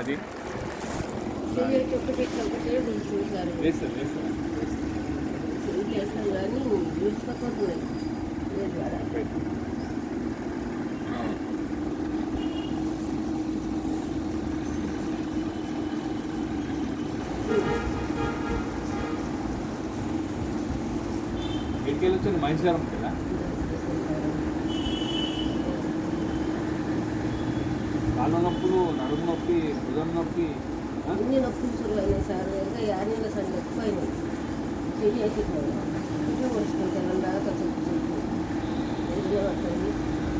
10 చెయ్యొచ్చు ఒకటే చూసారు వేస్తారు వేస్తారు చేస్తాం కానీ విడిచిపోతున్నాయి ఎక్కడికి వచ్చింది మనిషి గారు కదా కాళ్ళ నొప్పులు నడుము నొప్పి భుజం నొప్పి అన్ని నొప్పులు సులువు అయినాయి సార్ ఇంకా యాన్యుల సండి ఎక్కువైనాయి చెయ్యి ఇంట్లో వస్తుంటాను దాకా చెప్పి ఎదురుగా పడుతుంది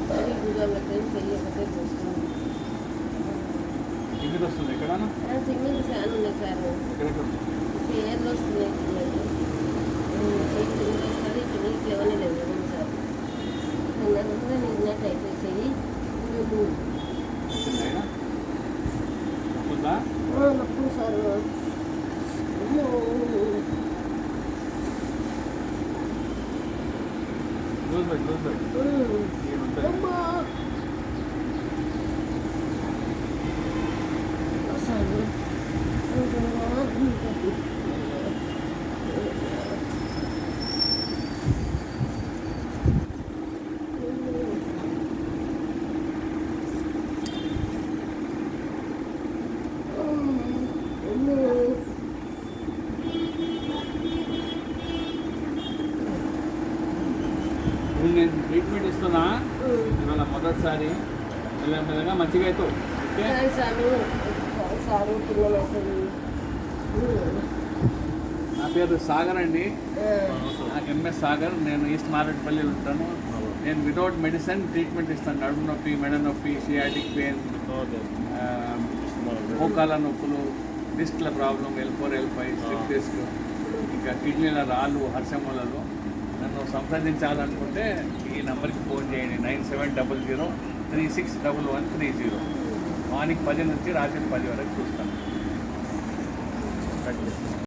చెయ్యి భుజాలు పెట్టేది చెయ్యి ఒకటే చూస్తుంది టికెట్ వస్తుంది ఎక్కడ సింగిల్ ఫ్యాన్ ఉన్నాయి సార్ ఎక్కడెక్కడ ఏర్లు వస్తున్నాయి చెయ్యి కింద వస్తుంది ఇక్కడ నీకు లేవనే లేదు సార్ నిన్న నిన్నట్టు అయిపోయి చెయ్యి నొప్పులు సార్ నేను ట్రీట్మెంట్ ఇస్తున్నా ఇవాళ మొదటిసారి మెల్లగా మంచిగా అవుతావు ఓకే నా పేరు సాగర్ అండి నాకు ఎంఎస్ సాగర్ నేను ఈస్ట్ మారేడుపల్లి ఉంటాను నేను వితౌట్ మెడిసిన్ ట్రీట్మెంట్ ఇస్తాను నడుము నొప్పి మెడ నొప్పి సియాటిక్ పెయిన్ మోకాల నొప్పులు డిస్క్ల problem L4 L5 slip disc ఇంకా కిడ్నీల రాళ్ళు హర్షములలో నన్ను సంప్రదించాలనుకుంటే ఈ నెంబర్కి ఫోన్ చేయండి 9700361130 మార్నింగ్ 10 నుంచి రాత్రి 10 వరకు చూస్తాను.